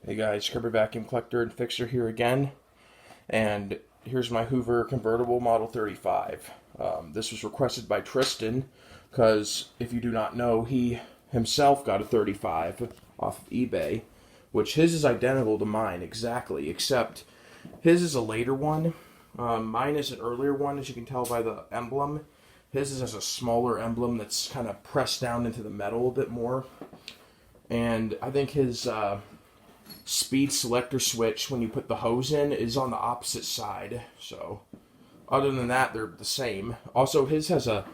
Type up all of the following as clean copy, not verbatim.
Hey guys, Scrubber Vacuum Collector and Fixer here again, and here's my Hoover Convertible Model 35. This was requested by Tristan, because if you do not know, he himself got a 35 off of eBay, which his is identical to mine, exactly, except his is a later one. Mine is an earlier one, as you can tell by the emblem. His has a smaller emblem that's kind of pressed down into the metal a bit more, and I think his speed selector switch when you put the hose in is on the opposite side. So other than that, they're the same. Also, his has a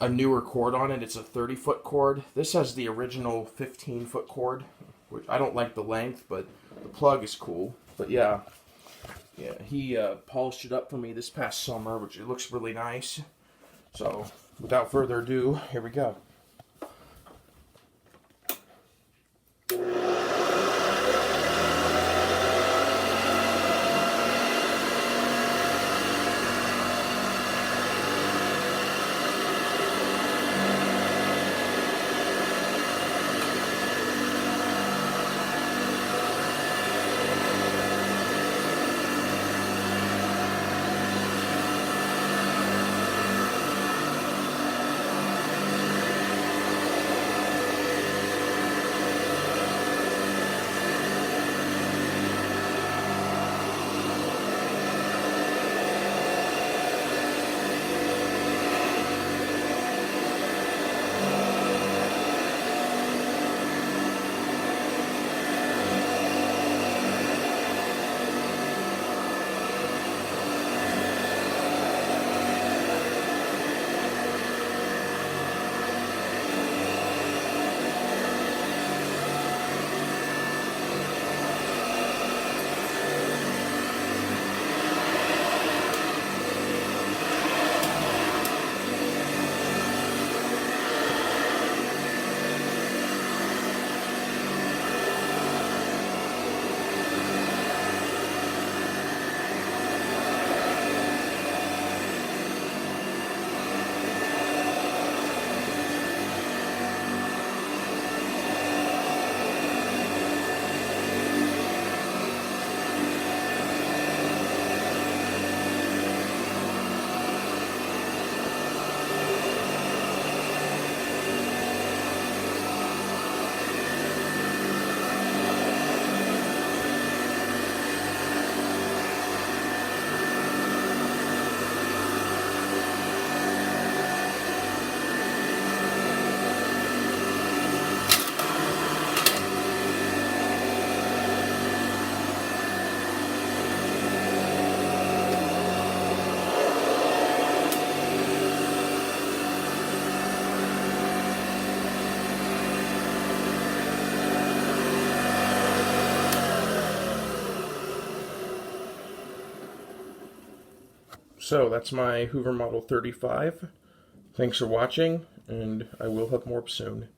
newer cord on it. It's a 30-foot cord. This has the original 15-foot cord, which I don't like the length, but the plug is cool. But yeah, he polished it up for me this past summer, which it looks really nice. So without further ado, here we go. So that's my Hoover Model 35. Thanks for watching, and I will have more soon.